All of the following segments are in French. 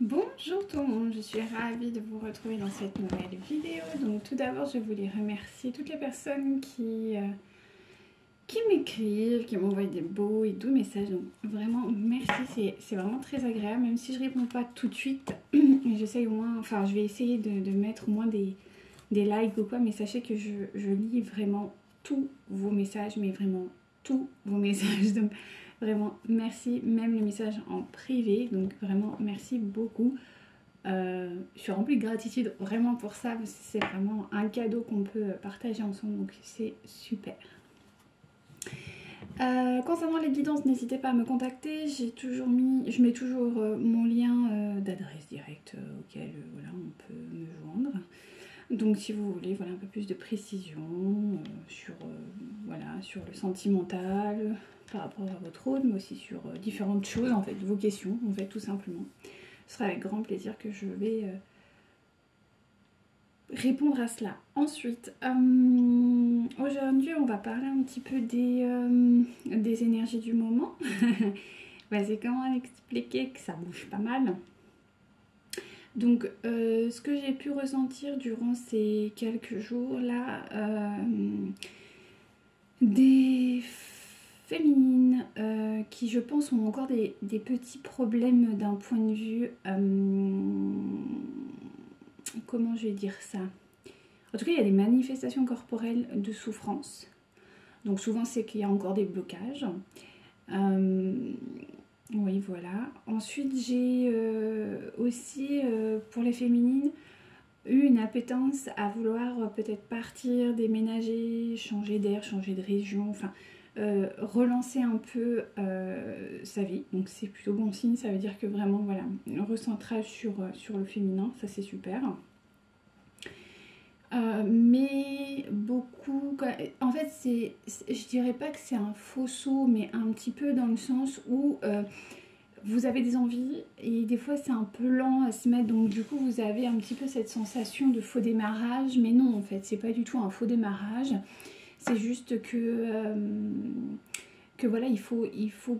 Bonjour tout le monde, je suis ravie de vous retrouver dans cette nouvelle vidéo. Donc tout d'abord je voulais remercier toutes les personnes qui m'écrivent, qui m'envoient des beaux et doux messages. Donc vraiment merci, c'est vraiment très agréable, même si je réponds pas tout de suite. J'essaye au moins, enfin je vais essayer de mettre au moins des likes ou quoi, mais sachez que je lis vraiment tous vos messages, mais vraiment tous vos messages. Donc vraiment merci, même les messages en privé, donc vraiment merci beaucoup. Je suis remplie de gratitude vraiment pour ça, parce que c'est vraiment un cadeau qu'on peut partager ensemble, donc c'est super. Concernant les guidances, n'hésitez pas à me contacter. Je mets toujours mon lien d'adresse directe auquel voilà, on peut me joindre. Donc si vous voulez voilà, un peu plus de précision sur le sentimental par rapport à votre rôle, mais aussi sur différentes choses, en fait, vos questions, en fait, tout simplement. Ce sera avec grand plaisir que je vais répondre à cela. Ensuite, aujourd'hui, on va parler un petit peu des énergies du moment. C'est comment expliquer que ça bouge pas mal. Donc, ce que j'ai pu ressentir durant ces quelques jours-là, des féminines qui, je pense, ont encore des petits problèmes d'un point de vue... comment je vais dire ça? En tout cas, il y a des manifestations corporelles de souffrance. Donc souvent, c'est qu'il y a encore des blocages. Oui, voilà. Ensuite, j'ai aussi, pour les féminines, eu une appétence à vouloir peut-être partir, déménager, changer d'air, changer de région, enfin, relancer un peu sa vie. Donc c'est plutôt bon signe, ça veut dire que vraiment, voilà, un recentrage sur le féminin, ça c'est super. Mais beaucoup, en fait je dirais pas que c'est un faux saut, mais un petit peu dans le sens où vous avez des envies et des fois c'est un peu lent à se mettre, donc du coup vous avez un petit peu cette sensation de faux démarrage, mais non, en fait c'est pas du tout un faux démarrage, c'est juste que voilà, il faut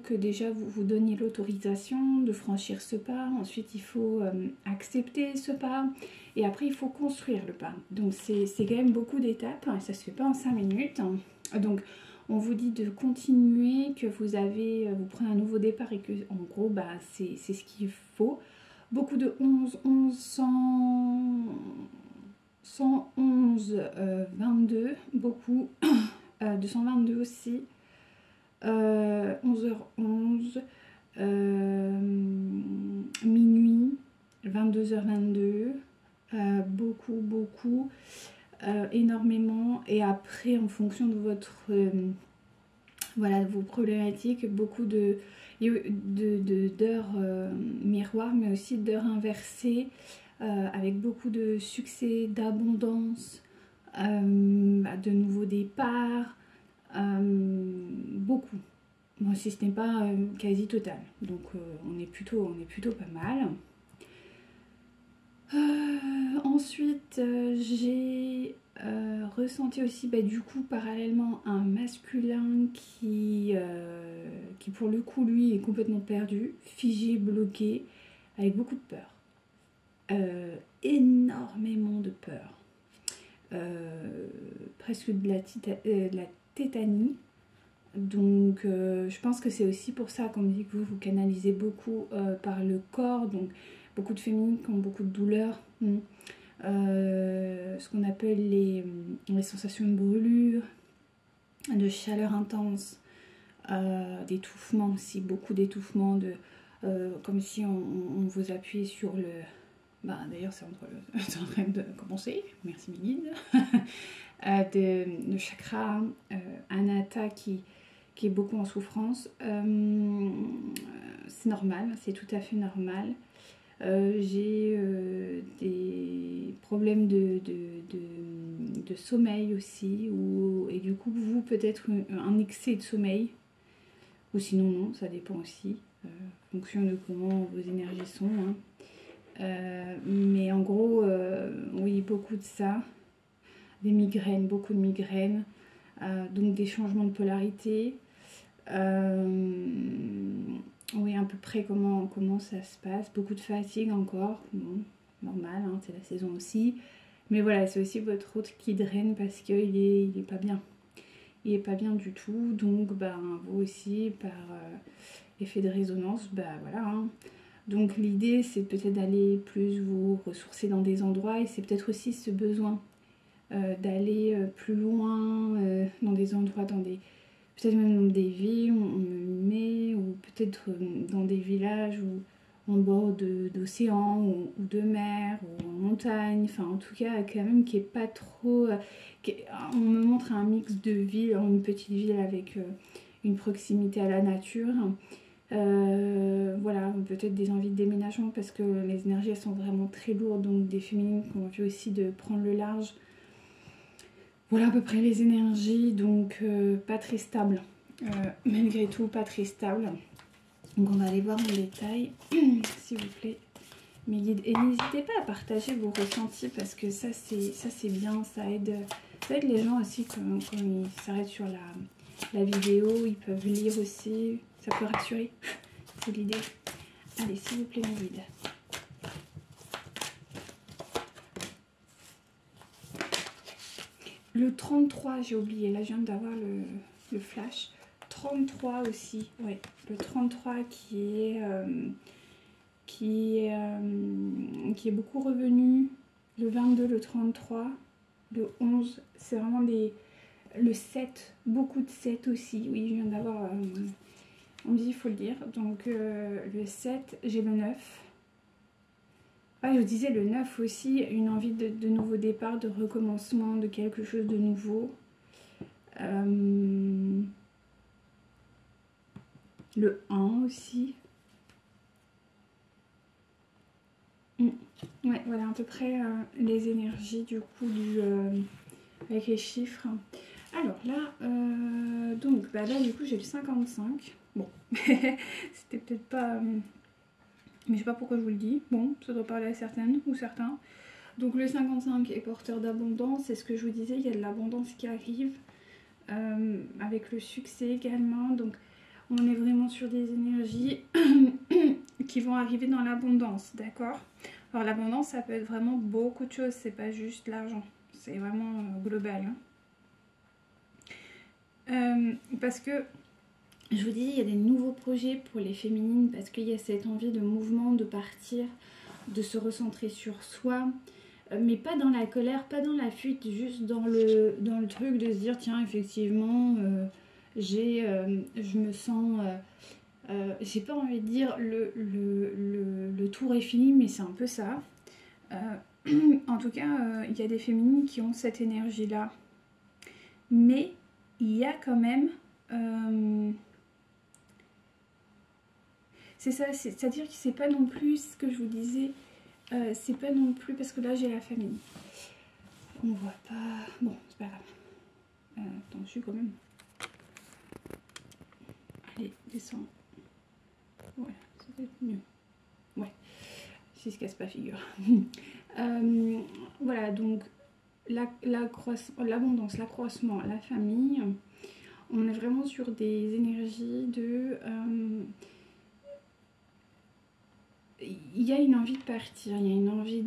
que déjà vous vous donniez l'autorisation de franchir ce pas. Ensuite il faut accepter ce pas, et après il faut construire le pas. Donc c'est quand même beaucoup d'étapes, hein, ça se fait pas en 5 minutes, hein. Donc on vous dit de continuer, que vous prenez un nouveau départ, et que en gros c'est ce qu'il faut. Beaucoup de 11, 11, 100, 111, 22, beaucoup, 222 aussi, 11h11, minuit, 22h22, beaucoup, énormément. Et après, en fonction de votre voilà, vos problématiques, beaucoup d'heures miroirs, mais aussi d'heures inversées, avec beaucoup de succès, d'abondance, de nouveaux départs, beaucoup. Bon, si ce n'est pas quasi total. Donc on est plutôt pas mal. Ensuite, j'ai ressenti aussi du coup parallèlement un masculin qui pour le coup lui est complètement perdu, figé, bloqué, avec beaucoup de peur. Énormément de peur. Presque de la tétanie. Donc je pense que c'est aussi pour ça qu'on me dit que vous canalisez beaucoup par le corps, donc beaucoup de féminines qui ont beaucoup de douleurs, ce qu'on appelle les sensations de brûlure, de chaleur intense, d'étouffement aussi, beaucoup d'étouffement, comme si on vous appuyait sur le... d'ailleurs c'est en train de commencer, merci mes guides. De chakra Anahata qui est beaucoup en souffrance. C'est normal, c'est tout à fait normal. J'ai des problèmes de sommeil aussi, et du coup vous peut-être un excès de sommeil, ou sinon non, ça dépend aussi, en fonction de comment vos énergies sont, hein. Mais en gros, oui, beaucoup de ça. Des migraines, beaucoup de migraines, donc des changements de polarité, oui, à peu près comment ça se passe. Beaucoup de fatigue encore, bon, normal, hein, c'est la saison aussi. Mais voilà, c'est aussi votre autre qui draine parce qu'il est pas bien. Il est pas bien du tout, donc ben, vous aussi, par effet de résonance, ben voilà. Hein. Donc l'idée, c'est peut-être d'aller plus vous ressourcer dans des endroits et c'est peut-être aussi ce besoin d'aller plus loin dans des endroits, peut-être même dans des villes où on me met, ou peut-être dans des villages où en bord d'océan ou de mer ou en montagne, enfin en tout cas quand même qui est pas trop... on me montre un mix de villes, une petite ville avec une proximité à la nature. Voilà, peut-être des envies de déménagement parce que les énergies elles sont vraiment très lourdes, donc des féminines qui ont envie aussi de prendre le large. Voilà à peu près les énergies, donc pas très stable, malgré tout pas très stable. Donc on va aller voir en détail, s'il vous plaît, mes guides. Et n'hésitez pas à partager vos ressentis parce que ça c'est bien, ça aide les gens aussi quand ils s'arrêtent sur la vidéo, ils peuvent lire aussi, ça peut rassurer, c'est l'idée. Allez, s'il vous plaît, mes guides. Le 33, j'ai oublié, là je viens d'avoir le flash. 33 aussi, ouais, le 33 qui est beaucoup revenu. Le 22, le 33, le 11, c'est vraiment le 7, beaucoup de 7 aussi. Oui, je viens d'avoir, on me dit, il faut le dire. Donc le 7, j'ai le 9. Ah, je disais le 9 aussi, une envie de nouveau départ, de recommencement, de quelque chose de nouveau. Le 1 aussi. Ouais, voilà à peu près les énergies du coup avec les chiffres. Alors là, donc bah là du coup j'ai le 55. Bon, c'était peut-être pas... mais je sais pas pourquoi je vous le dis. Bon, ça doit parler à certaines ou certains. Donc le 55 est porteur d'abondance. C'est ce que je vous disais, il y a de l'abondance qui arrive. Avec le succès également. Donc on est vraiment sur des énergies qui vont arriver dans l'abondance, d'accord? Alors l'abondance, ça peut être vraiment beaucoup de choses, c'est pas juste l'argent, c'est vraiment global. Hein. Parce que, je vous dis, il y a des nouveaux projets pour les féminines, parce qu'il y a cette envie de mouvement, de partir, de se recentrer sur soi, mais pas dans la colère, pas dans la fuite, juste dans le truc de se dire, tiens, effectivement, je me sens... j'ai pas envie de dire le tour est fini, mais c'est un peu ça. En tout cas, il y a des féminines qui ont cette énergie-là. Mais il y a quand même... c'est ça, c'est-à-dire que c'est pas non plus ce que je vous disais. C'est pas non plus... Parce que là, j'ai la famille. On voit pas... Bon, c'est pas grave. Attention quand même. Allez, descends. Voilà, ça va être mieux. Ouais, si se casse pas figure. Voilà, donc l'abondance, l'accroissement, la famille, on est vraiment sur des énergies de... il y a une envie de partir, il y a une envie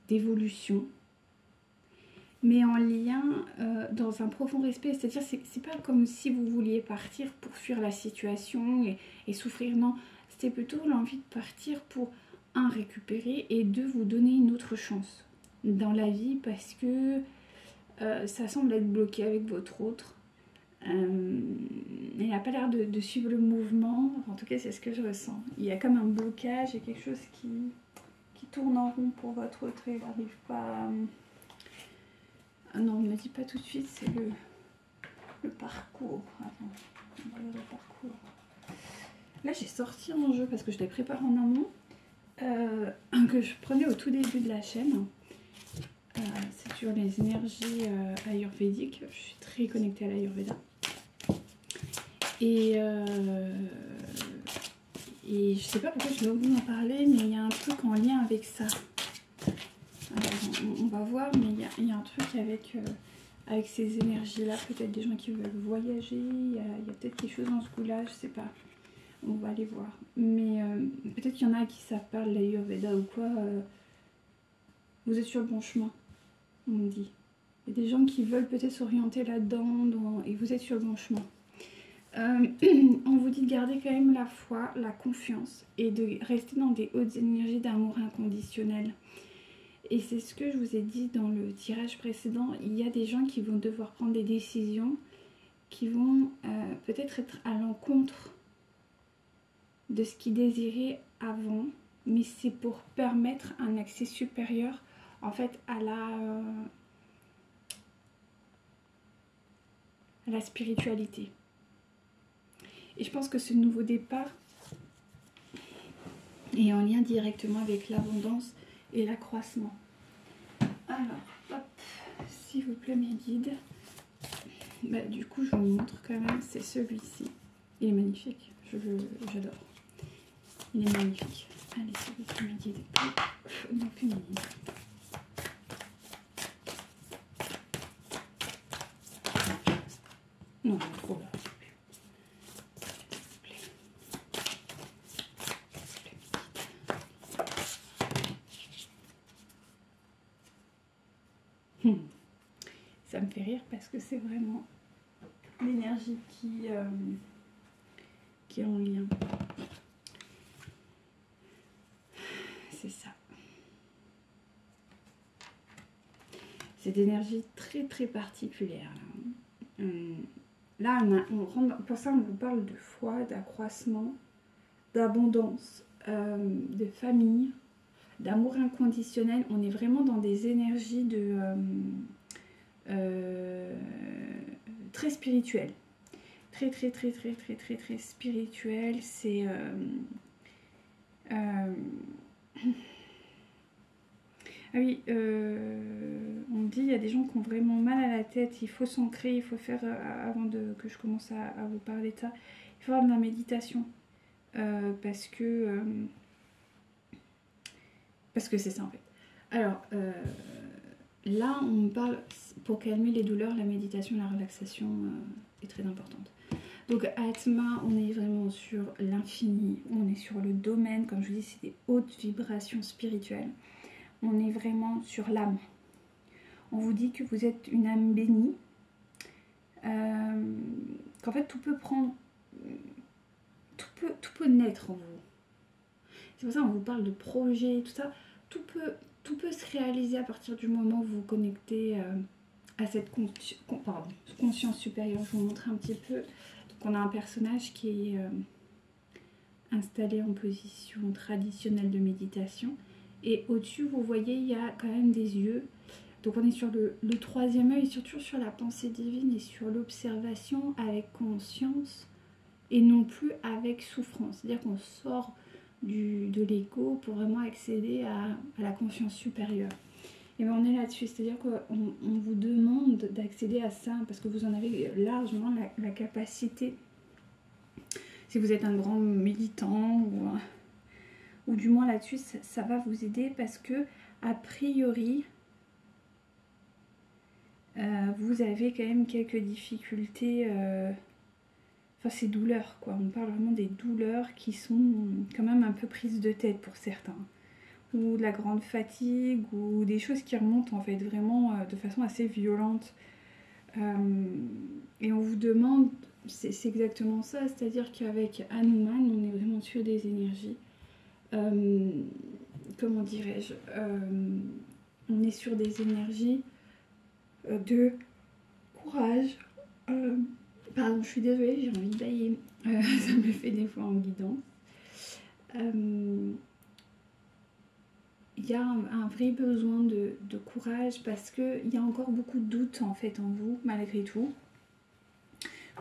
d'évolution. Mais en lien dans un profond respect, c'est-à-dire c'est pas comme si vous vouliez partir pour fuir la situation et souffrir, non, c'était plutôt l'envie de partir pour, un, récupérer et deux, vous donner une autre chance dans la vie parce que ça semble être bloqué avec votre autre. Il n'a pas l'air de suivre le mouvement, en tout cas c'est ce que je ressens. Il y a comme un blocage et quelque chose qui tourne en rond pour votre autre et il n'arrive pas... Ah non, on ne me dit pas tout de suite, c'est le parcours. Attends, on va voir le parcours. Là, j'ai sorti un jeu parce que je l'ai préparé en amont, que je prenais au tout début de la chaîne. C'est sur les énergies ayurvédiques. Je suis très connectée à l'ayurveda. Et je sais pas pourquoi je vais vous en parler, mais il y a un truc en lien avec ça. Alors, on va voir, mais il y a un truc avec avec ces énergies-là. Peut-être des gens qui veulent voyager, il y a peut-être quelque chose dans ce goût-là, je sais pas. On va aller voir. Mais peut-être qu'il y en a qui savent pas l'Ayurveda ou quoi. Vous êtes sur le bon chemin, on me dit. Il y a des gens qui veulent peut-être s'orienter là-dedans et vous êtes sur le bon chemin. On vous dit de garder quand même la foi, la confiance et de rester dans des hautes énergies d'amour inconditionnel. Et c'est ce que je vous ai dit dans le tirage précédent. Il y a des gens qui vont devoir prendre des décisions qui vont peut-être être à l'encontre de ce qu'ils désiraient avant, mais c'est pour permettre un accès supérieur en fait à la spiritualité. Et je pense que ce nouveau départ est en lien directement avec l'abondance et l'accroissement. Alors, hop, s'il vous plaît mes guides. Bah, du coup, je vous montre quand même, c'est celui-ci. Il est magnifique, j'adore. Il est magnifique. Allez, s'il vous plaît mes guides. Non, plus mes guides. Non, trop là. Ça me fait rire parce que c'est vraiment l'énergie qui est en lien. C'est ça. C'est d'énergie très très particulière. Là, on rentre, pour ça on vous parle de foi, d'accroissement, d'abondance, de famille, d'amour inconditionnel. On est vraiment dans des énergies de très spirituelles, très spirituelles. C'est ah oui, on me dit il y a des gens qui ont vraiment mal à la tête, il faut s'ancrer, il faut faire, avant que je commence à vous parler de ça, il faut faire de la méditation, parce que c'est ça en fait. Alors, là on me parle, pour calmer les douleurs, la méditation, la relaxation est très importante. Donc Atma, on est vraiment sur l'infini, on est sur le domaine, comme je vous dis, c'est des hautes vibrations spirituelles. On est vraiment sur l'âme. On vous dit que vous êtes une âme bénie, qu'en fait tout peut prendre, tout peut naître en vous. C'est pour ça qu'on vous parle de projet, tout ça. Tout peut se réaliser à partir du moment où vous vous connectez à cette conscience supérieure. Je vais vous montrer un petit peu. Donc on a un personnage qui est installé en position traditionnelle de méditation. Et au-dessus, vous voyez, il y a quand même des yeux. Donc on est sur le troisième œil, surtout sur la pensée divine et sur l'observation avec conscience et non plus avec souffrance. C'est-à-dire qu'on sort de l'ego pour vraiment accéder à la conscience supérieure. Et bien on est là-dessus, c'est-à-dire qu'on vous demande d'accéder à ça parce que vous en avez largement la capacité. Si vous êtes un grand militant ou du moins là-dessus, ça va vous aider parce que, a priori, vous avez quand même quelques difficultés, enfin ces douleurs, quoi. On parle vraiment des douleurs qui sont quand même un peu prises de tête pour certains. Ou de la grande fatigue, ou des choses qui remontent en fait vraiment de façon assez violente. Et on vous demande, c'est exactement ça, c'est-à-dire qu'avec Hanuman, on est vraiment sur des énergies. Comment dirais-je, on est sur des énergies de courage. Pardon, je suis désolée, j'ai envie de bailler. Ça me le fait des fois en guidance. Il y a un vrai besoin de courage parce qu'il y a encore beaucoup de doutes en fait en vous, malgré tout.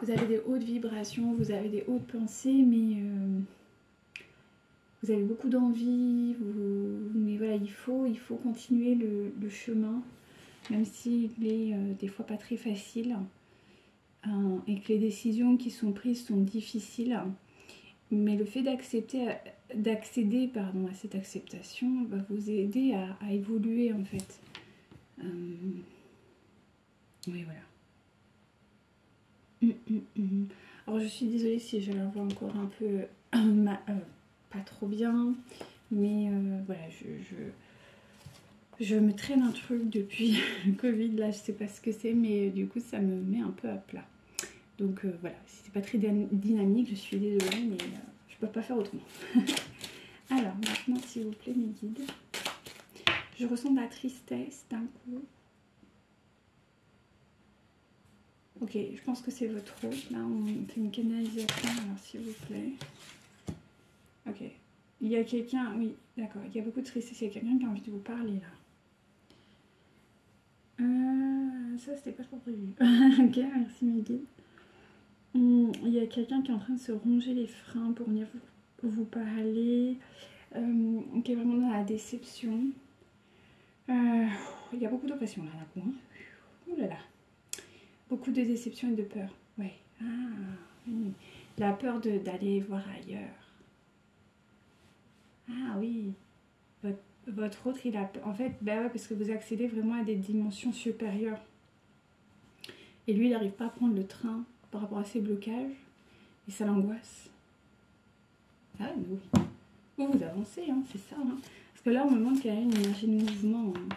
Vous avez des hautes vibrations, vous avez des hautes pensées, mais vous avez beaucoup d'envie, mais voilà, il faut continuer le chemin, même s'il est des fois pas très facile, et que les décisions qui sont prises sont difficiles. Mais le fait d'accéder à cette acceptation va vous aider à évoluer en fait. Oui, voilà. Alors je suis désolée si je la vois encore un peu pas trop bien, mais voilà, je me traîne un truc depuis le Covid, là je sais pas ce que c'est, mais du coup ça me met un peu à plat. Donc voilà, si c'est pas très dynamique, je suis désolée, mais je peux pas faire autrement. Alors maintenant, s'il vous plaît, mes guides, je ressens de la tristesse d'un coup. Ok, je pense que c'est votre hôte. Là, on fait une canalisation, alors s'il vous plaît. Ok. Il y a quelqu'un, oui, d'accord, il y a beaucoup de tristesse, il y a quelqu'un qui a envie de vous parler, là. Ça, c'était pas trop prévu. Ok, merci, mes guides. Il y a quelqu'un qui est en train de se ronger les freins pour venir vous parler, qui est vraiment dans la déception. Il y a beaucoup d'oppression, là, d'un coup. Hein. Ouh là là. Beaucoup de déception et de peur. Ouais. Ah, oui. La peur d'aller voir ailleurs. Ah oui. Votre autre, il a... En fait, bah ouais, parce que vous accédez vraiment à des dimensions supérieures. Et lui, il n'arrive pas à prendre le train par rapport à ses blocages. Et ça l'angoisse. Ah oui. Vous avancez, hein, c'est ça. Hein. Parce que là, on me montre qu'il y a une énergie de mouvement. Hein.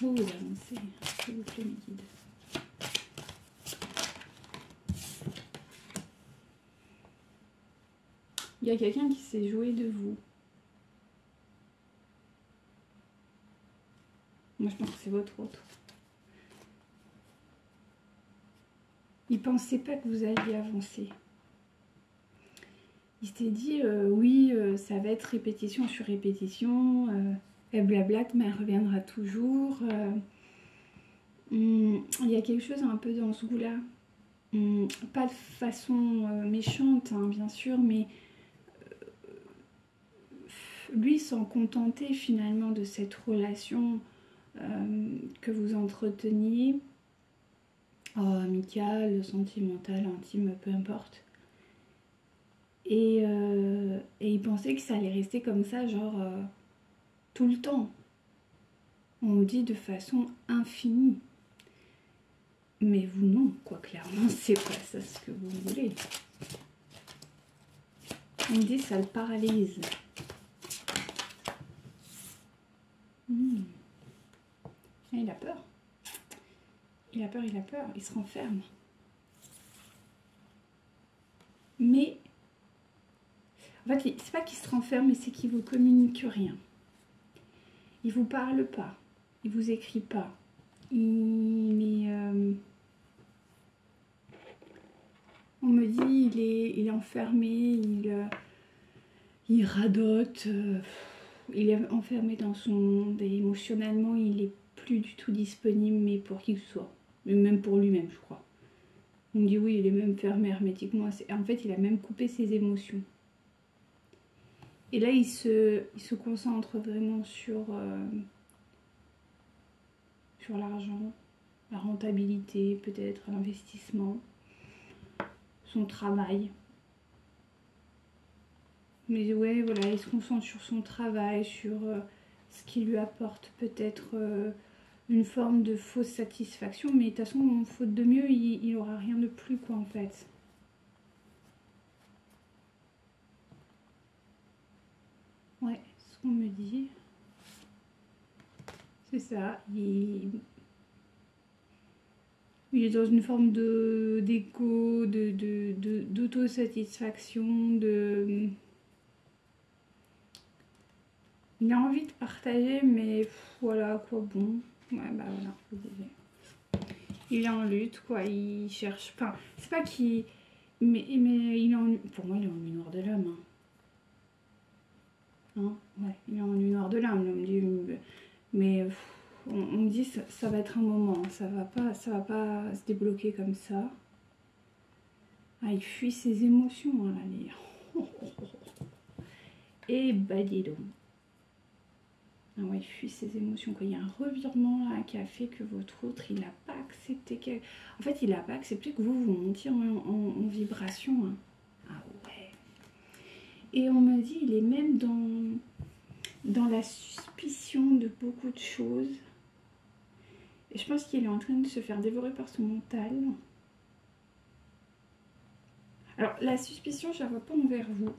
Vous avancez, s'il vous plaît, mes guides. Il y a quelqu'un qui s'est joué de vous. Moi, je pense que c'est votre autre. Il ne pensait pas que vous alliez avancer. Il s'était dit, oui, ça va être répétition sur répétition. Elle blablate, mais elle reviendra toujours. Il y a quelque chose un peu dans ce goût-là. Pas de façon méchante, hein, bien sûr, mais lui s'en contentait finalement de cette relation que vous entreteniez, amicale, sentimentale, intime, peu importe. Et il pensait que ça allait rester comme ça, genre tout le temps. On me dit de façon infinie. Mais vous non, quoi, clairement, c'est pas ça ce que vous voulez. On me dit ça le paralyse. Il a peur. Il a peur, il a peur, il se renferme. Mais, en fait, c'est pas qu'il se renferme, mais c'est qu'il vous communique rien. Il vous parle pas, il vous écrit pas. On me dit il est enfermé, il radote, il est enfermé dans son monde et émotionnellement il est plus du tout disponible, mais pour qui que ce soit, même pour lui-même, je crois. On me dit oui, il est même fermé hermétiquement. En fait, il a même coupé ses émotions. Et là, il se concentre vraiment sur l'argent, la rentabilité, peut-être l'investissement, son travail. Mais ouais, voilà, il se concentre sur son travail, sur ce qui lui apporte peut-être une forme de fausse satisfaction. Mais de toute façon, faute de mieux, il n'aura rien de plus, quoi, en fait. Ouais, ce qu'on me dit. C'est ça. Il est dans une forme d'égo, d'autosatisfaction, Il a envie de partager, mais voilà, quoi, bon. Ouais, bah voilà, vous disiez. Il est en lutte, quoi, il cherche... Enfin, c'est pas qu'il... Mais il est en... Pour moi, il est en nuit noire de l'âme. Hein, ouais, il est en nuit noire de l'âme, on me dit... Mais on me dit, ça va être un moment, ça va pas se débloquer comme ça. Ah, il fuit ses émotions, hein, là, les... Et bah, dis donc. Ah ouais, il fuit ses émotions. Quoi. Il y a un revirement là qui a fait que votre autre, il n'a pas accepté que... En fait, il n'a pas accepté que vous montiez en vibration. Hein. Ah ouais. Et on me dit, il est même dans la suspicion de beaucoup de choses. Et je pense qu'il est en train de se faire dévorer par son mental. Alors, la suspicion, je la vois pas envers vous.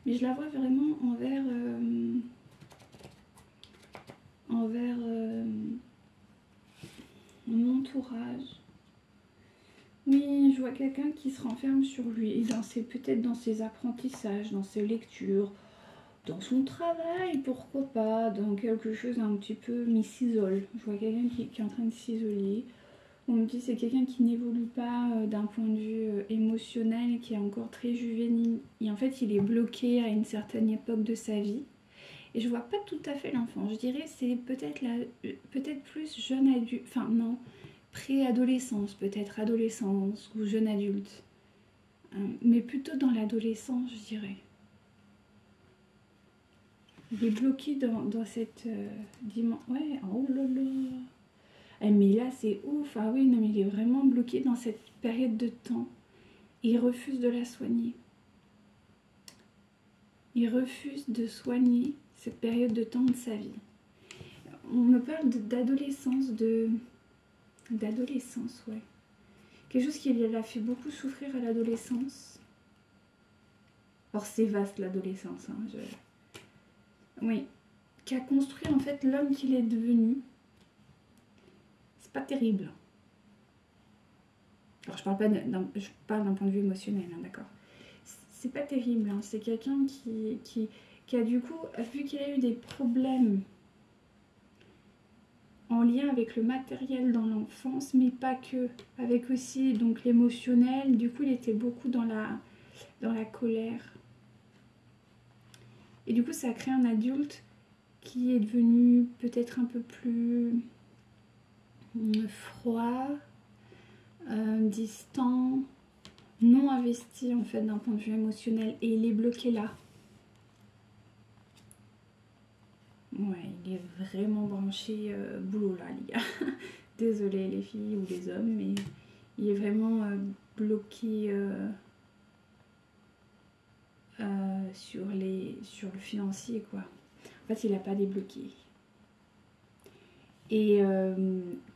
Mais je la vois vraiment envers mon entourage. Oui, je vois quelqu'un qui se renferme sur lui, et peut-être dans ses apprentissages, dans ses lectures, dans son travail, pourquoi pas, dans quelque chose un petit peu, mais il s'isole. Je vois quelqu'un qui est en train de s'isoler. On me dit que c'est quelqu'un qui n'évolue pas d'un point de vue émotionnel, qui est encore très juvénile. Et en fait, il est bloqué à une certaine époque de sa vie. Et je vois pas tout à fait l'enfant. Je dirais c'est peut-être plus jeune adulte, enfin non, pré-adolescence, peut-être adolescence ou jeune adulte. Mais plutôt dans l'adolescence, je dirais. Il est bloqué dans cette dimension. Ouais, oh là là. Mais là, c'est ouf. Ah oui, non, mais il est vraiment bloqué dans cette période de temps. Il refuse de la soigner. Il refuse de soigner cette période de temps de sa vie. On me parle d'adolescence, d'adolescence, ouais. Quelque chose qui l'a fait beaucoup souffrir à l'adolescence. Or, c'est vaste l'adolescence. Hein, oui. Qui a construit en fait l'homme qu'il est devenu. C'est pas terrible. Alors, je parle d'un point de vue émotionnel, hein, d'accord. C'est pas terrible. Hein. C'est quelqu'un qui a du coup, vu qu'il a eu des problèmes en lien avec le matériel dans l'enfance, mais pas que, avec aussi donc l'émotionnel. Du coup, il était beaucoup dans la colère. Et du coup, ça a créé un adulte qui est devenu peut-être un peu plus froid, distant, non investi en fait d'un point de vue émotionnel. Et il est bloqué là. Ouais, il est vraiment branché boulot là, les gars. Désolée les filles ou les hommes, mais il est vraiment bloqué sur le financier, quoi. En fait, il n'a pas débloqué. Et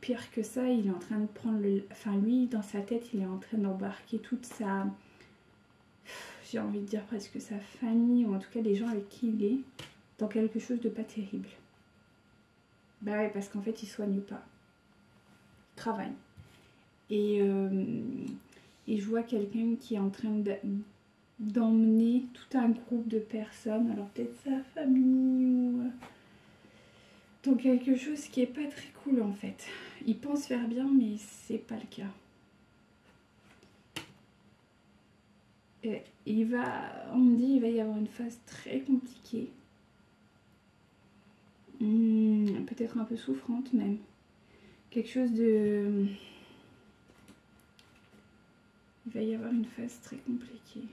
pire que ça, il est en train de prendre enfin, lui, dans sa tête, il est en train d'embarquer toute sa... J'ai envie de dire presque sa famille, ou en tout cas les gens avec qui il est, dans quelque chose de pas terrible. Bah ouais, parce qu'en fait, il soigne pas. Il travaille. Et je vois quelqu'un qui est en train d'emmener tout un groupe de personnes, alors peut-être sa famille ou dans quelque chose qui est pas très cool en fait. Il pense faire bien, mais c'est pas le cas. Et on me dit il va y avoir une phase très compliquée, peut-être un peu souffrante même, quelque chose de... Il va y avoir une phase très compliquée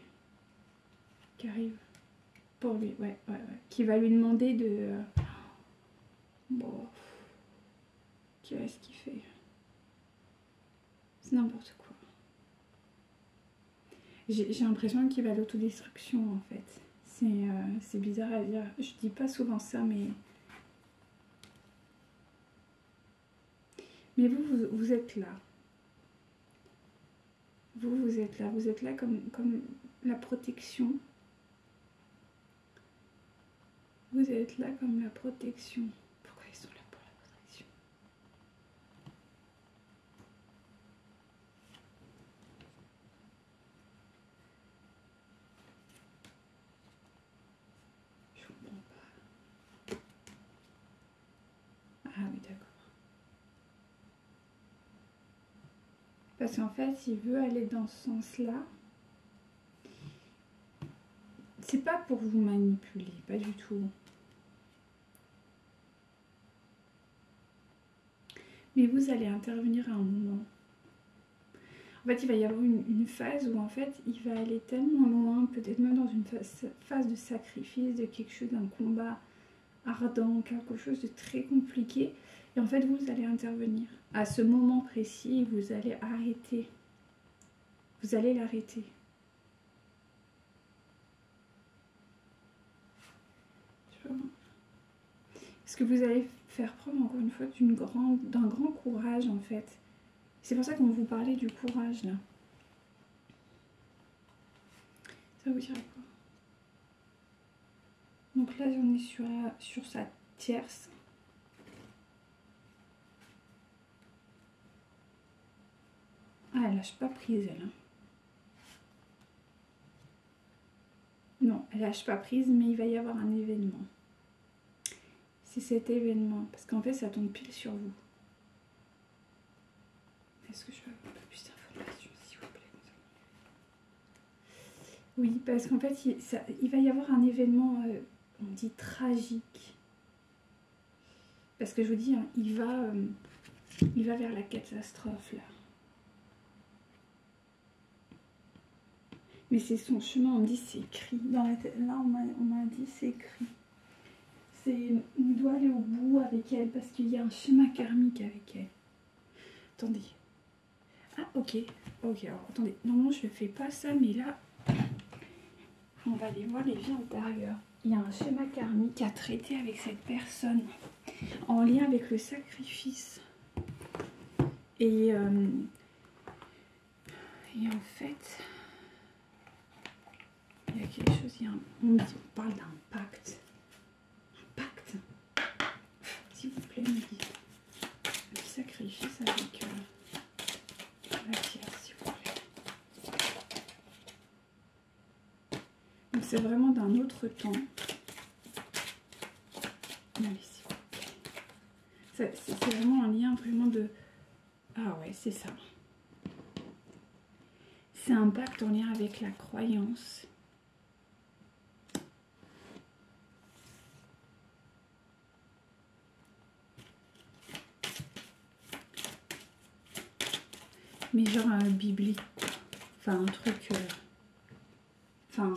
qui arrive pour lui, ouais. Qui va lui demander de... Bon, qu'est-ce qu'il fait? C'est n'importe quoi. J'ai l'impression qu'il va à l'autodestruction en fait. C'est bizarre à dire. Je dis pas souvent ça, mais... Mais vous êtes là. Vous êtes là. Vous êtes là comme la protection. Vous êtes là comme la protection. Pourquoi ils sont là pour la protection? Je comprends pas. Ah oui, d'accord. Parce qu'en fait, il veut aller dans ce sens-là. C'est pas pour vous manipuler, pas du tout. Mais vous allez intervenir à un moment. En fait, il va y avoir une phase où en fait, il va aller tellement loin, peut-être même dans une phase de sacrifice, de quelque chose, d'un combat ardent, quelque chose de très compliqué. Et en fait, vous allez intervenir. À ce moment précis, vous allez arrêter. Vous allez l'arrêter. Parce que vous allez faire preuve encore une fois d'un grand courage en fait. C'est pour ça qu'on vous parlait du courage là. Ça vous dirait quoi? Donc là on est sur sa tierce. Ah, elle lâche pas prise elle. Hein. Non, elle lâche pas prise, mais il va y avoir un événement. C'est cet événement, parce qu'en fait ça tombe pile sur vous. Est-ce que je peux avoir un peu plus d'informations s'il vous plaît? Oui, parce qu'en fait il va y avoir un événement, on dit tragique. Parce que je vous dis, hein, il va vers la catastrophe là. Mais c'est son chemin, on me dit c'est écrit. Dans la tête, là on m'a dit c'est écrit. Il doit aller au bout avec elle parce qu'il y a un schéma karmique avec elle. Attendez. Ah ok, ok, alors attendez. Normalement je ne fais pas ça, mais là, on va aller voir les vies antérieures. Il y a un schéma karmique à traiter avec cette personne en lien avec le sacrifice. Et en fait, il y a quelque chose, on parle d'un pacte. Un pacte. S'il vous plaît, me dites. Le sacrifice avec la pierre, s'il vous plaît. Donc c'est vraiment d'un autre temps. Allez, s'il vous plaît. C'est vraiment un lien vraiment de... Ah ouais, c'est ça. C'est un pacte en lien avec la croyance. Mais genre biblique, quoi. Enfin un truc... Enfin...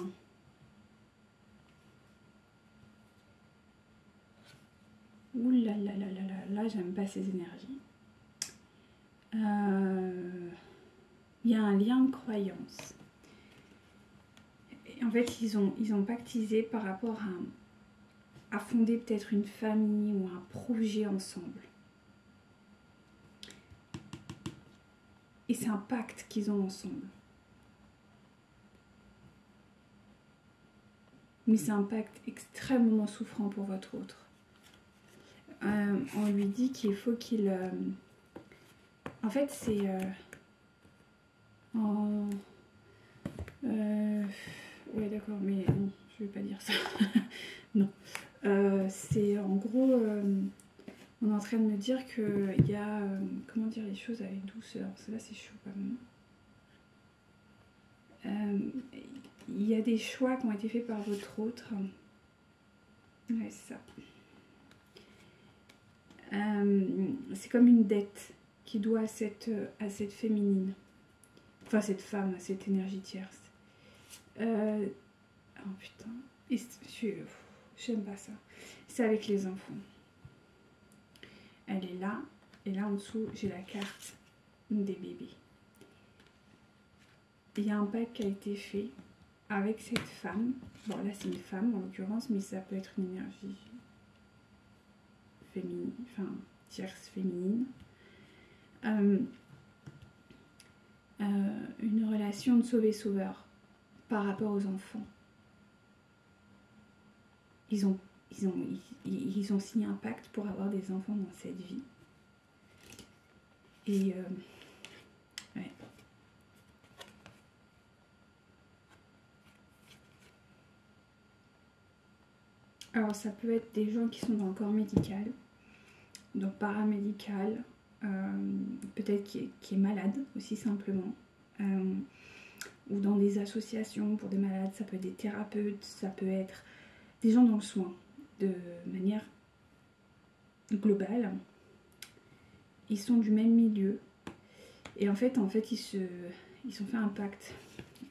Ouh là là là là là, là j'aime pas ces énergies. Il y a un lien de croyance. Et en fait, ils ont pactisé par rapport à fonder peut-être une famille ou un projet ensemble. Et c'est un pacte qu'ils ont ensemble. Mais c'est un pacte extrêmement souffrant pour votre autre. On lui dit qu'il faut qu'il... En fait, c'est... Ouais, d'accord, mais non, je vais pas dire ça. Non. C'est en gros... on est en train de me dire qu'il y a... comment dire les choses avec douceur? Là, c'est chaud quand même. Il y a des choix qui ont été faits par votre autre. Ouais, c'est ça. C'est comme une dette qui doit à cette féminine. Enfin, cette femme, à cette énergie tierce. Oh putain. J'aime pas ça. C'est avec les enfants. Elle est là. Et là, en dessous, j'ai la carte des bébés. Il y a un pacte qui a été fait avec cette femme. Bon, là, c'est une femme en l'occurrence, mais ça peut être une énergie féminine, enfin, tierce féminine. Une relation de sauver-sauveur par rapport aux enfants. Ils ont signé un pacte pour avoir des enfants dans cette vie. Et ouais. Alors ça peut être des gens qui sont dans le corps médical, donc paramédical, peut-être qui est malade aussi simplement, ou dans des associations pour des malades, ça peut être des thérapeutes, ça peut être des gens dans le soin de manière globale. Ils sont du même milieu et en fait ils ont fait un pacte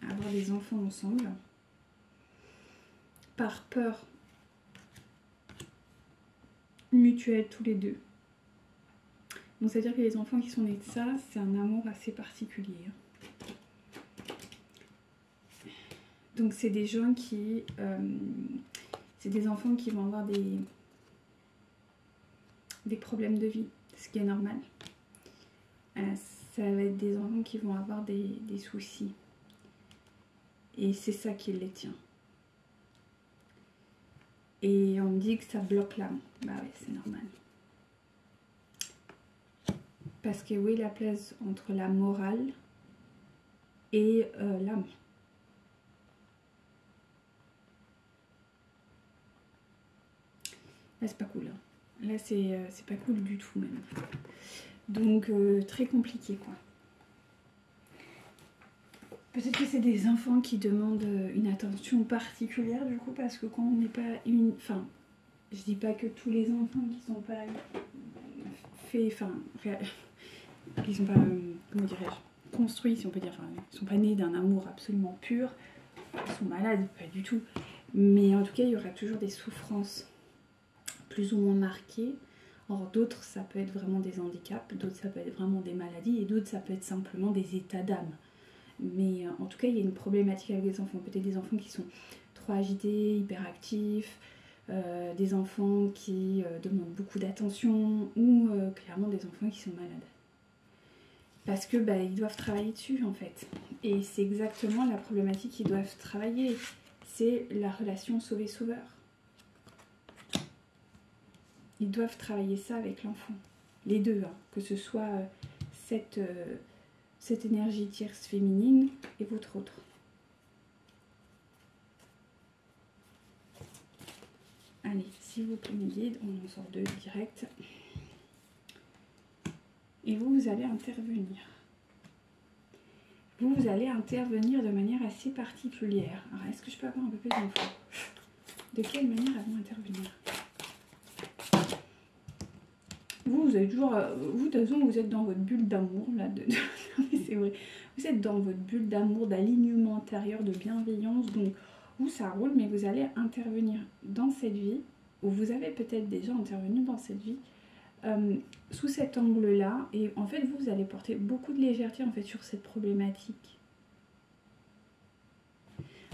à avoir des enfants ensemble par peur mutuelle tous les deux. Donc c'est à dire que les enfants qui sont nés de ça, c'est un amour assez particulier. Donc c'est des gens qui... c'est des enfants qui vont avoir des problèmes de vie, ce qui est normal. Ça va être des enfants qui vont avoir des soucis. Et c'est ça qui les tient. Et on me dit que ça bloque l'âme. Bah oui, c'est normal. Parce que où est la place entre la morale et l'âme? Là, c'est pas cool. Là, c'est pas cool du tout, même. Donc, très compliqué, quoi. Peut-être que c'est des enfants qui demandent une attention particulière, du coup, parce que quand on n'est pas une... Enfin, je dis pas que tous les enfants qui sont pas faits... Enfin, qui sont pas... comment dirais-je, construits, si on peut dire. Enfin, ils sont pas nés d'un amour absolument pur. Ils sont malades, pas du tout. Mais en tout cas, il y aura toujours des souffrances plus ou moins marquées. Or, d'autres, ça peut être vraiment des handicaps, d'autres, ça peut être vraiment des maladies, et d'autres, ça peut être simplement des états d'âme. Mais en tout cas, il y a une problématique avec les enfants. Peut-être des enfants qui sont trop agités, hyperactifs, des enfants qui demandent beaucoup d'attention, ou clairement des enfants qui sont malades. Parce que ils doivent travailler dessus, en fait. Et c'est exactement la problématique qu'ils doivent travailler. C'est la relation sauvé-sauveur. Ils doivent travailler ça avec l'enfant. Les deux, hein. Que ce soit cette énergie tierce féminine et votre autre. Allez, s'il vous plaît, mes guides, on en sort deux direct. Et vous allez intervenir. Vous allez intervenir de manière assez particulière. Alors, est-ce que je peux avoir un peu plus d'infos? De quelle manière allons intervenir? Vous avez toujours... vous, de toute façon, vous êtes dans votre bulle d'amour, là. C'est vrai. Vous êtes dans votre bulle d'amour, d'alignement intérieur, de bienveillance. Donc, vous, ça roule, mais vous allez intervenir dans cette vie, ou vous avez peut-être déjà intervenu dans cette vie, sous cet angle-là. Et en fait, vous allez porter beaucoup de légèreté, en fait, sur cette problématique.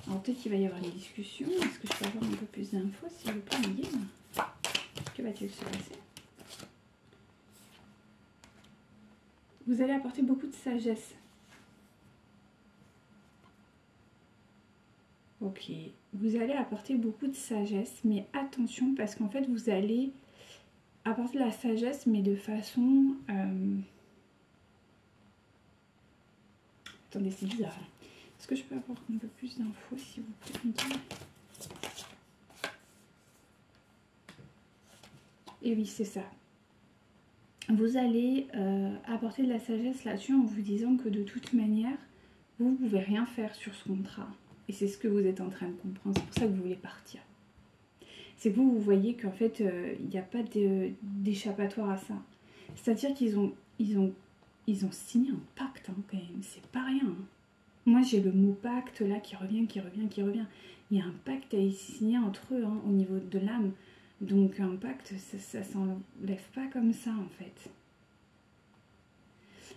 Alors, peut-être qu'il va y avoir une discussion. Est-ce que je peux avoir un peu plus d'infos, s'il vous plaît, Miguel? Que va-t-il se passer? Vous allez apporter beaucoup de sagesse. Ok, vous allez apporter beaucoup de sagesse, mais attention, parce qu'en fait, vous allez apporter de la sagesse, mais de façon... Attendez, c'est bizarre. Est-ce que je peux avoir un peu plus d'infos, s'il vous plaît, Miguel? Et oui, c'est ça. Vous allez apporter de la sagesse là-dessus en vous disant que de toute manière, vous ne pouvez rien faire sur ce contrat. Et c'est ce que vous êtes en train de comprendre. C'est pour ça que vous voulez partir. C'est que vous voyez qu'en fait, il n'y a pas d'échappatoire à ça. C'est-à-dire qu'ils ont signé un pacte, hein, quand même. C'est pas rien. Hein. Moi, j'ai le mot pacte là qui revient. Il y a un pacte à signer entre eux, hein, au niveau de l'âme. Donc un pacte, ça s'enlève pas comme ça, en fait.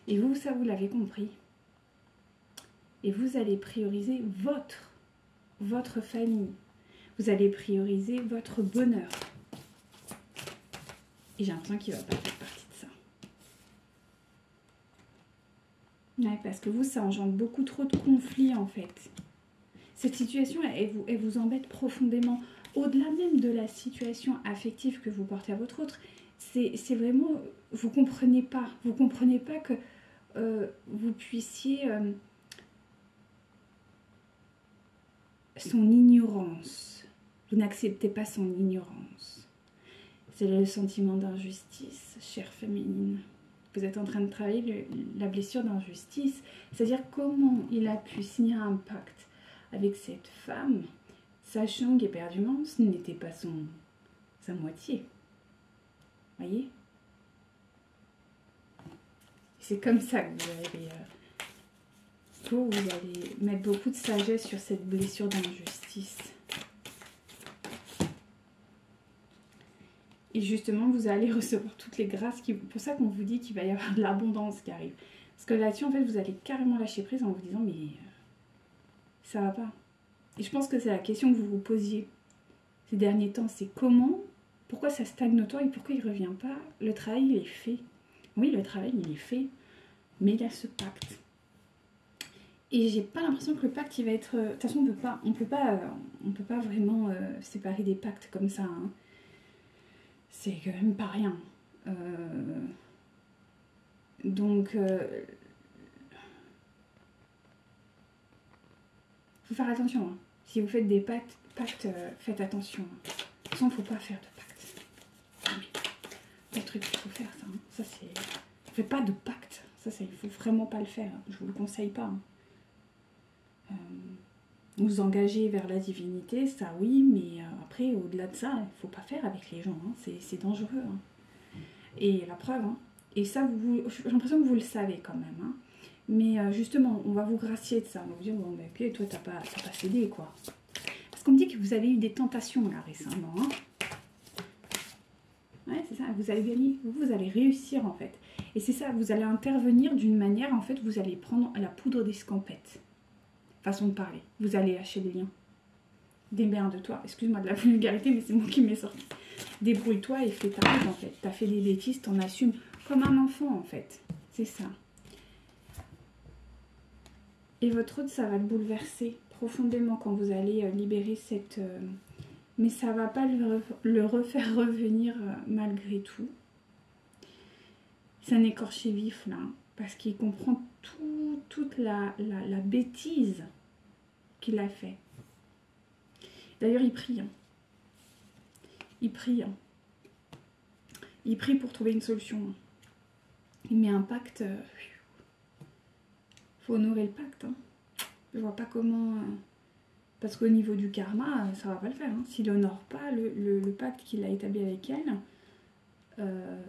Et vous, ça, vous l'avez compris. Et vous allez prioriser votre famille. Vous allez prioriser votre bonheur. Et j'ai l'impression qu'il ne va pas faire partie de ça. Ouais, parce que vous, ça engendre beaucoup trop de conflits, en fait. Cette situation, elle vous embête profondément. Au-delà même de la situation affective que vous portez à votre autre, c'est vraiment... Vous comprenez pas. Vous comprenez pas que vous puissiez... son ignorance. Vous n'acceptez pas son ignorance. C'est le sentiment d'injustice, chère féminine. Vous êtes en train de travailler la blessure d'injustice. C'est-à-dire comment il a pu signer un pacte avec cette femme, sachant qu'éperdument, ce n'était pas sa moitié. Voyez? C'est comme ça que vous allez mettre beaucoup de sagesse sur cette blessure d'injustice. Et justement, vous allez recevoir toutes les grâces. C'est pour ça qu'on vous dit qu'il va y avoir de l'abondance qui arrive. Parce que là-dessus, en fait, vous allez carrément lâcher prise en vous disant, mais ça va pas. Et je pense que c'est la question que vous vous posiez ces derniers temps. C'est comment Pourquoi ça stagne autant et pourquoi il ne revient pas? Le travail, il est fait. Oui, le travail, il est fait. Mais il y a ce pacte. Et j'ai pas l'impression que le pacte, il va être... De toute façon, on peut pas vraiment séparer des pactes comme ça. Hein. C'est quand même pas rien. Donc... faut faire attention. Hein. Si vous faites des pactes, faites attention. Hein. De toute façon, faut pas faire de pacte. C'est le truc qu'il faut faire, ça. Hein. Ça, c'est... Faites pas de pacte. Ça, il faut vraiment pas le faire. Je vous le conseille pas. Hein. Vous engager vers la divinité, ça oui, mais après, au-delà de ça, il faut pas faire avec les gens. Hein. C'est dangereux. Hein. Et la preuve, hein. Et ça, j'ai l'impression que vous le savez quand même. Hein. Mais justement, on va vous gracier de ça. On va vous dire, bon, mais ok, toi, t'as pas cédé, quoi. Parce qu'on me dit que vous avez eu des tentations, là, récemment. Hein. Ouais, c'est ça, vous allez gagner. Vous allez réussir, en fait. Et c'est ça, vous allez intervenir d'une manière, en fait, vous allez prendre la poudre d'escampette. Façon de parler. Vous allez lâcher le lien. Démerde-toi. Excuse-moi de la vulgarité, mais c'est moi qui m'ai sorti. Débrouille-toi et fais ta chose, en fait. T'as fait des bêtises, t'en assumes comme un enfant, en fait. C'est ça. Et votre autre, ça va le bouleverser profondément quand vous allez libérer cette... mais ça va pas le refaire revenir malgré tout. C'est un écorché vif, là. Parce qu'il comprend toute la bêtise qu'il a fait. D'ailleurs, il prie. Hein. Il prie. Hein. Il prie pour trouver une solution. Il met un pacte. Faut honorer le pacte. Hein. Je vois pas comment... parce qu'au niveau du karma, ça va pas le faire. Hein. S'il honore pas le pacte qu'il a établi avec elle,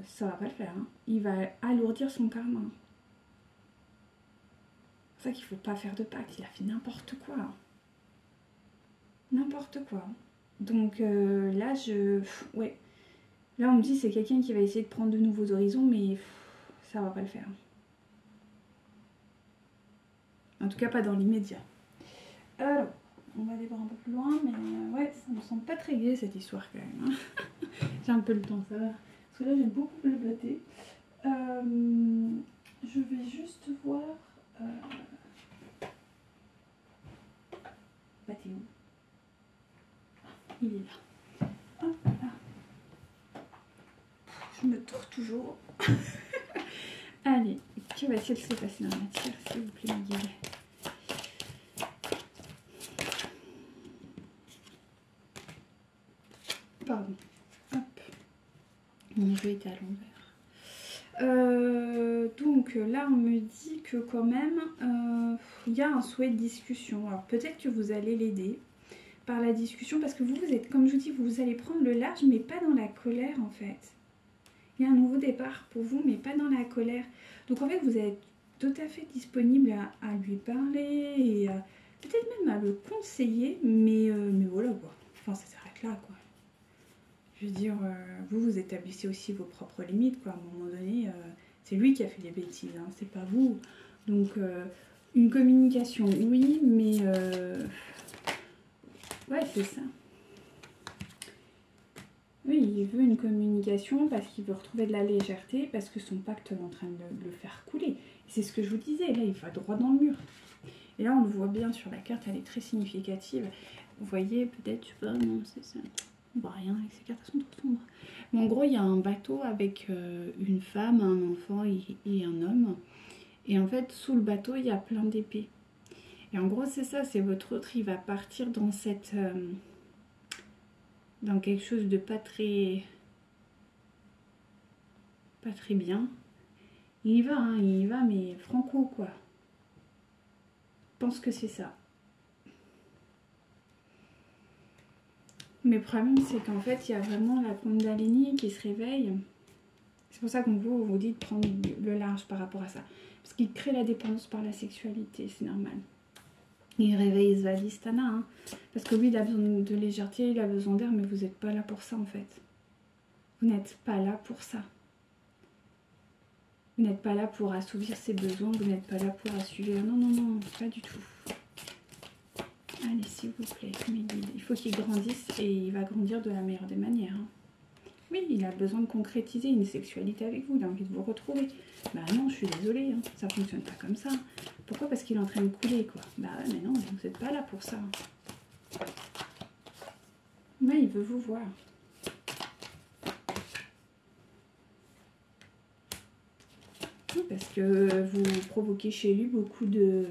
ça va pas le faire. Hein. Il va alourdir son karma. C'est ça qu'il faut pas faire de pacte. Il a fait n'importe quoi. N'importe quoi. Donc là, ouais. Là, on me dit c'est quelqu'un qui va essayer de prendre de nouveaux horizons, mais ça va pas le faire. En tout cas, pas dans l'immédiat. Alors, on va aller voir un peu plus loin, mais ouais, ça me semble pas très gai cette histoire quand même. Hein. J'ai un peu le temps, ça va. Parce que là, j'ai beaucoup blablaté. Je vais juste voir... Bah, t'es où? Il est là. Hop là. Je me tords toujours. Allez, que va-t-il se passer dans la matière, s'il vous plaît, Miguel? Pardon. Hop. Mon jeu était à l'envers. Donc là, on me dit que quand même, il y a un souhait de discussion. Alors peut-être que vous allez l'aider par la discussion, parce que vous êtes, comme je vous dis, vous allez prendre le large, mais pas dans la colère en fait. Il y a un nouveau départ pour vous, mais pas dans la colère. Donc en fait, vous êtes tout à fait disponible à lui parler et peut-être même à le conseiller, mais voilà quoi. Enfin, ça s'arrête là quoi. Je veux dire, vous établissez aussi vos propres limites quoi. À un moment donné, c'est lui qui a fait des bêtises, hein, c'est pas vous. Donc une communication, oui, mais ouais, c'est ça. Oui, il veut une communication parce qu'il veut retrouver de la légèreté, parce que son pacte est en train de le faire couler. C'est ce que je vous disais, là il va droit dans le mur. Et là on le voit bien sur la carte, elle est très significative. Vous voyez peut-être, je sais pas, non c'est ça. On voit rien avec ces cartes, elles sont trop sombres. Mais en gros il y a un bateau avec une femme, un enfant et un homme. Et en fait sous le bateau il y a plein d'épées. Et en gros c'est ça, c'est votre autre, il va partir dans cette... dans quelque chose de pas très bien. Il y va, hein, il y va, mais franco quoi. Je pense que c'est ça. Mais le problème c'est qu'en fait il y a vraiment la Kundalini qui se réveille. C'est pour ça qu'on vous dit de prendre le large par rapport à ça. Parce qu'il crée la dépendance par la sexualité, c'est normal. Il réveille Svadhisthana, hein. Parce que oui, il a besoin de légèreté, il a besoin d'air, mais vous n'êtes pas là pour ça en fait. Vous n'êtes pas là pour ça. Vous n'êtes pas là pour assouvir ses besoins, vous n'êtes pas là pour assurer... Non, non, non, pas du tout. Allez, s'il vous plaît, mes guides. Il faut qu'il grandisse et il va grandir de la meilleure des manières. Hein. Oui, il a besoin de concrétiser une sexualité avec vous, il a envie de vous retrouver. Bah non, je suis désolée, hein, ça fonctionne pas comme ça. Pourquoi? Parce qu'il est en train de couler, quoi. Bah ouais, mais non, vous n'êtes pas là pour ça. Mais il veut vous voir. Oui, parce que vous provoquez chez lui beaucoup de...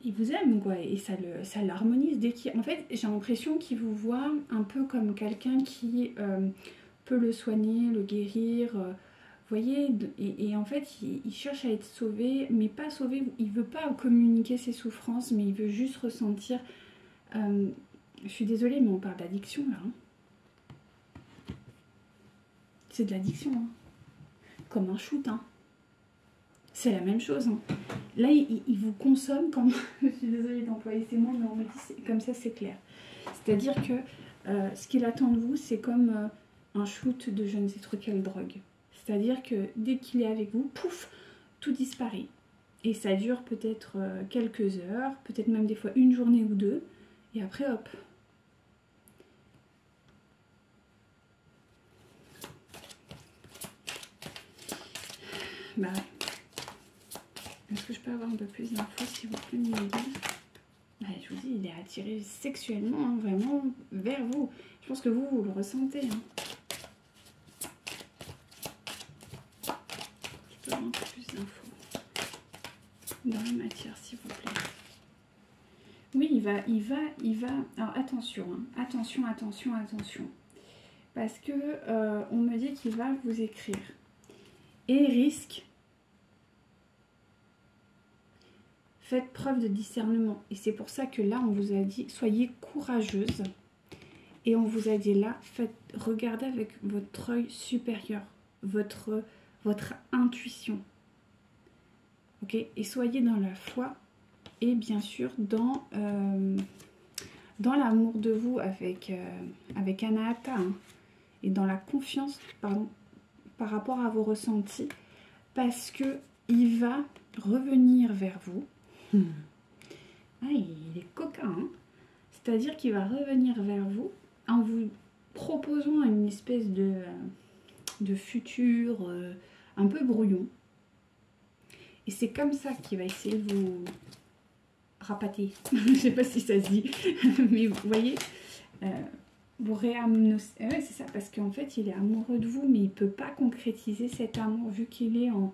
Il vous aime, quoi, et ça l'harmonise dès qu'il... En fait, j'ai l'impression qu'il vous voit un peu comme quelqu'un qui peut le soigner, le guérir, vous voyez, et en fait, il cherche à être sauvé, mais pas sauvé, il veut pas communiquer ses souffrances, mais il veut juste ressentir... je suis désolée, mais on parle d'addiction, là. Hein. C'est de l'addiction, hein. Comme un shoot, hein. C'est la même chose, hein. Là, il vous consomme comme... je suis désolée d'employer ces mots, mais on me dit comme ça, c'est clair. C'est-à-dire que ce qu'il attend de vous, c'est comme un shoot de je ne sais trop quelle drogue. C'est-à-dire que dès qu'il est avec vous, pouf, tout disparaît. Et ça dure peut-être quelques heures, peut-être même des fois une journée ou deux, et après, hop. Bah ouais. Est-ce que je peux avoir un peu plus d'infos, s'il vous plaît, Miguel? Bah, je vous dis, il est attiré sexuellement, hein, vraiment, vers vous. Je pense que vous le ressentez. Hein. Je peux avoir un peu plus d'infos dans la matière, s'il vous plaît. Oui, il va... Alors, attention, hein, attention. Parce que on me dit qu'il va vous écrire. Et risque... Faites preuve de discernement. Et c'est pour ça que là, on vous a dit, soyez courageuse. Et on vous a dit là, regardez avec votre œil supérieur, votre intuition. Ok? Et soyez dans la foi et bien sûr dans l'amour de vous avec Anahata. Hein, et dans la confiance, pardon, par rapport à vos ressentis. Parce que il va revenir vers vous. Ah, il est coquin, hein. C'est-à-dire qu'il va revenir vers vous en vous proposant une espèce de futur un peu brouillon. Et c'est comme ça qu'il va essayer de vous rapater. Je sais pas si ça se dit, mais vous voyez, vous réamener. Ouais, c'est ça, parce qu'en fait, il est amoureux de vous, mais il peut pas concrétiser cet amour vu qu'il est en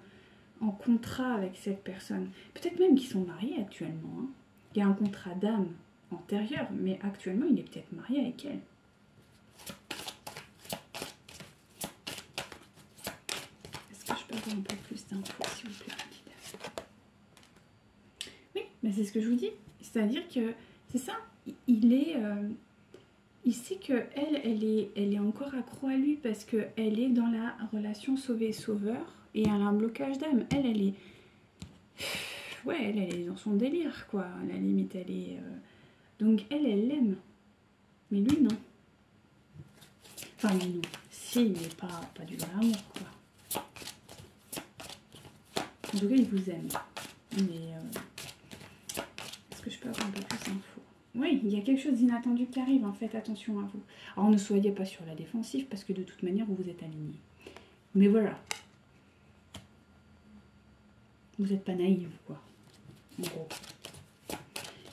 contrat avec cette personne. Peut-être même qu'ils sont mariés actuellement. Hein. Il y a un contrat d'âme antérieur, mais actuellement, il est peut-être marié avec elle. Est-ce que je peux avoir un peu plus d'infos, s'il vous plaît? Oui, mais c'est ce que je vous dis. C'est-à-dire que c'est ça. Il sait que elle est encore accro à lui parce qu'elle est dans la relation sauvé-sauveur. Et elle a un blocage d'âme. Elle est... Ouais, elle est dans son délire, quoi. À la limite, elle est... Donc, elle l'aime. Mais lui, non. Enfin, lui, non. Si, il n'est pas du vrai amour, quoi. En tout cas, il vous aime. Mais... est-ce que je peux avoir un peu plus d'infos? Oui, il y a quelque chose d'inattendu qui arrive, en fait. Attention à vous. Alors, ne soyez pas sur la défensive, parce que de toute manière, vous vous êtes alignés. Mais voilà. Vous n'êtes pas naïve, quoi. En gros.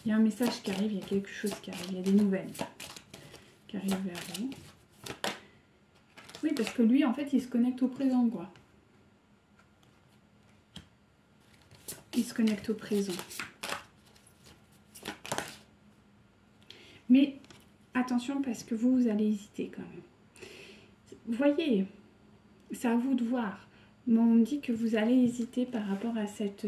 Il y a un message qui arrive, il y a quelque chose qui arrive, il y a des nouvelles qui arrivent vers vous. Oui, parce que lui, en fait, il se connecte au présent, quoi. Il se connecte au présent. Mais attention, parce que vous allez hésiter quand même. Vous voyez, c'est à vous de voir. Mais on me dit que vous allez hésiter par rapport à cette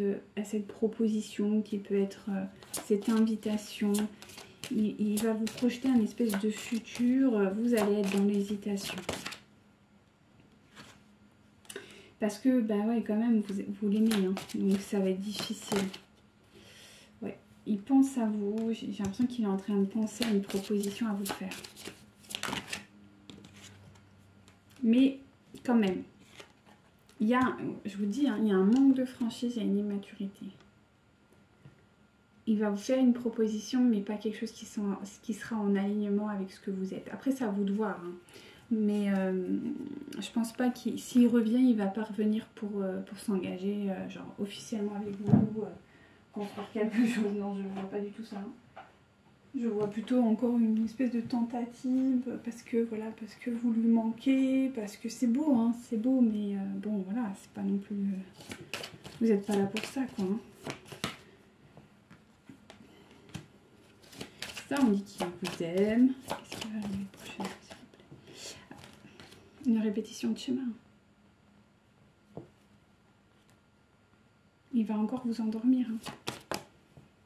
proposition qui peut être cette invitation. Il va vous projeter un espèce de futur. Vous allez être dans l'hésitation. Parce que, bah ouais, quand même, vous l'aimez. Hein, donc ça va être difficile. Ouais, il pense à vous. J'ai l'impression qu'il est en train de penser à une proposition à vous faire. Mais quand même. Il y a, je vous dis, hein, il y a un manque de franchise, il y a une immaturité. il va vous faire une proposition, mais pas quelque chose qui sera en alignement avec ce que vous êtes. Après, c'est à vous de voir, hein. Mais je pense pas qu'il, s'il revient, il va pas revenir pour s'engager, genre officiellement avec vous, construire quelque chose. Non, je vois pas du tout ça, hein. Je vois plutôt encore une espèce de tentative, parce que voilà, parce que vous lui manquez, parce que c'est beau, hein, c'est beau, mais bon, voilà, c'est pas non plus... vous n'êtes pas là pour ça, quoi, hein. Ça, on dit qu'il vous aime. Qu'est-ce qui va arriver prochainement, s'il vous plaît? Une répétition de schéma. Il va encore vous endormir, hein.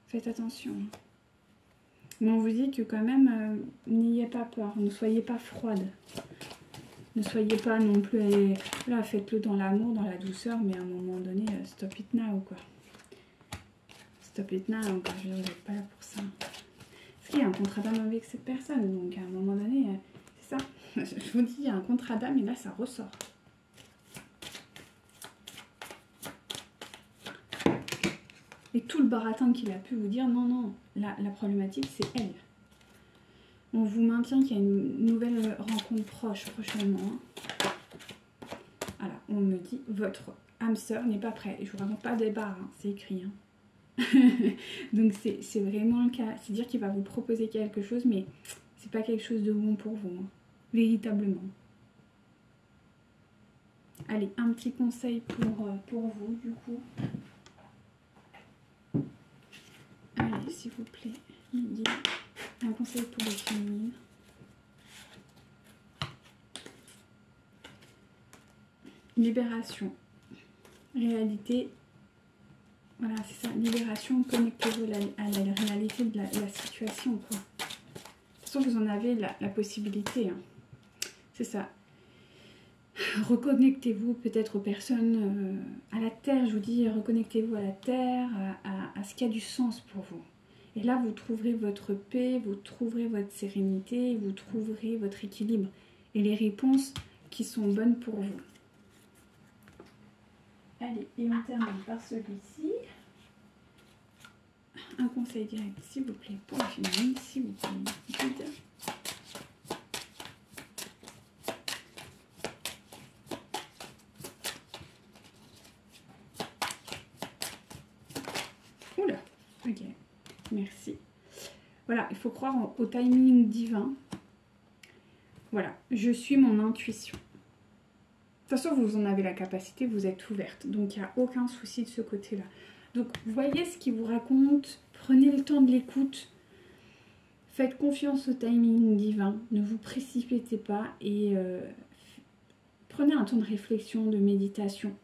Faites attention. Mais on vous dit que quand même, n'ayez pas peur, ne soyez pas froide. Ne soyez pas non plus... Là, faites-le dans l'amour, dans la douceur, mais à un moment donné, stop it now, quoi. Stop it now, quoi. Je veux dire, vous n'êtes pas là pour ça. Parce qu'il y a un contrat d'âme avec cette personne, donc à un moment donné, c'est ça. Je vous dis, il y a un contrat d'âme, et là, ça ressort. Et tout le baratin qu'il a pu vous dire, non, non, la problématique, c'est elle. On vous maintient qu'il y a une nouvelle rencontre proche, prochainement, hein. Voilà, on me dit, votre âme sœur n'est pas prête. Je vous raconte pas des barres, hein, c'est écrit, hein. Donc c'est vraiment le cas. C'est dire qu'il va vous proposer quelque chose, mais c'est pas quelque chose de bon pour vous, hein, véritablement. Allez, un petit conseil pour vous, du coup. Allez, s'il vous plaît, un conseil pour les féminines. Libération. Réalité. Voilà, c'est ça. Libération. Connectez-vous à la réalité de la situation, quoi. De toute façon, vous en avez la possibilité, hein. C'est ça. Reconnectez-vous peut-être aux personnes, à la terre, je vous dis, reconnectez-vous à la terre, à ce qui a du sens pour vous. Et là, vous trouverez votre paix, vous trouverez votre sérénité, vous trouverez votre équilibre et les réponses qui sont bonnes pour vous. Allez, et on termine par celui-ci. Un conseil direct, s'il vous plaît, pour les féminines, s'il vous plaît. Guide. Oula, ok, merci. Voilà, il faut croire au timing divin. Voilà, je suis mon intuition. De toute façon, vous en avez la capacité, vous êtes ouverte. Donc, il n'y a aucun souci de ce côté-là. Donc, voyez ce qu'il vous raconte. Prenez le temps de l'écoute. Faites confiance au timing divin. Ne vous précipitez pas. Et prenez un temps de réflexion, de méditation.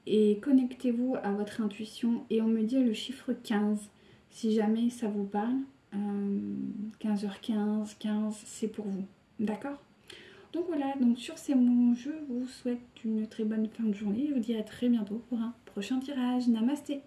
Et connectez-vous à votre intuition. Et on me dit le chiffre 15. Si jamais ça vous parle. 15h15, 15, c'est pour vous. D'accord ? Donc voilà, donc sur ces mots, je vous souhaite une très bonne fin de journée. Je vous dis à très bientôt pour un prochain tirage. Namasté!